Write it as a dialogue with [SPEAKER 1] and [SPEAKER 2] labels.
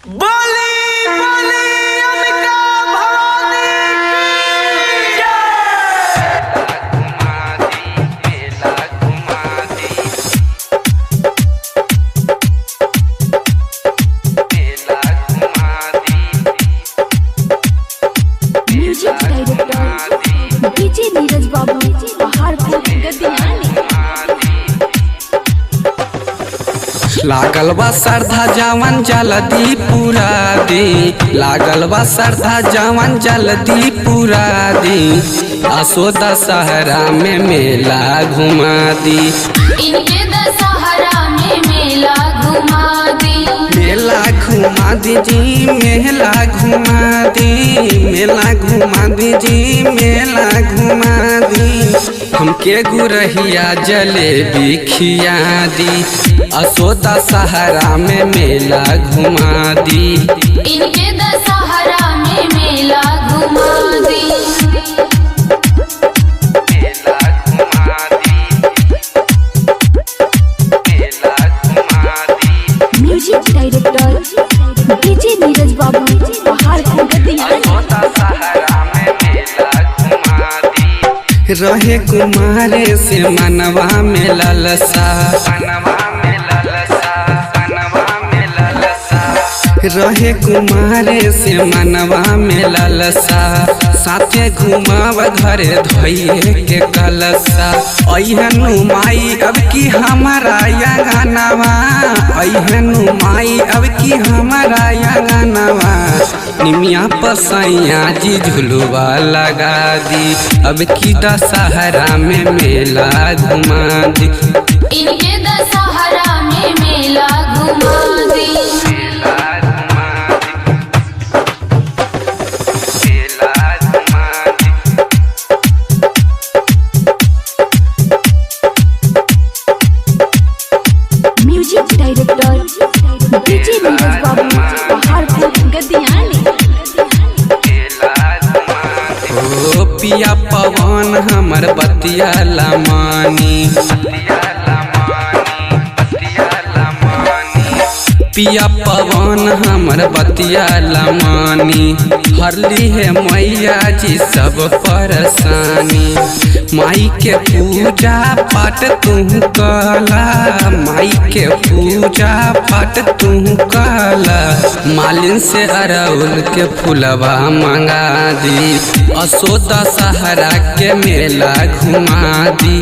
[SPEAKER 1] बोली बोली अंबिका भवानी की
[SPEAKER 2] म्यूजिक डायरेक्टर डीजे नीरज बाबू पहाड़पुर गद्दियानी।
[SPEAKER 3] लागल बा श्रद्धा जवन जल्दी पूरा दी, लागल बा श्रद्धा जवन जल्दी पूरा दी। असो दशहरा में मेला घुमा दी,
[SPEAKER 2] इनके दशहरा में मेला घुमा दी।
[SPEAKER 3] मेला घुमा दी जी, मेला घुमा दी, मेला घुमा दी जी, मेला घुमा दी। हमके गुरहिया जलेबी खिया दी, असो दशहरा में मेला घुमा दी।
[SPEAKER 2] इनके दशहरा में मेला घुमा दी। म्यूजिक डायरेक्टर डीजे नीरज बाबू पहाड़पुर गद्दियानी।
[SPEAKER 3] रहे कुमारे से मनवा में ललसा, रहे कुमारे से मनवा में ललसा। साथे घुमाव घरे धोइए के कलसा। अहनु माई अब की हमारा यंगनवा, अहनु माई अब की हमारा यंगनवा। निमिया पसैया जी झुलुआ लगा दी, अब की दशहरा में मेला घुमा दी।
[SPEAKER 2] इनके दशहरा में मेला घुमा दी। म्यूजिक डायरेक्टर डीजे नीरज बाबू पहाड़पुर गद्दियानी।
[SPEAKER 3] ओ पिया पवन हमर बतिया लमानी, पिया पवन हमर बतिया लमानी। हरली है मैया जी सब परेशानी। माई के पूजा पाठ तू कला, माई के पूजा पाठ तू कला। मालिन से अरउल के फुलवा मंगा दी, असो दशहरा के मेला घुमा दी।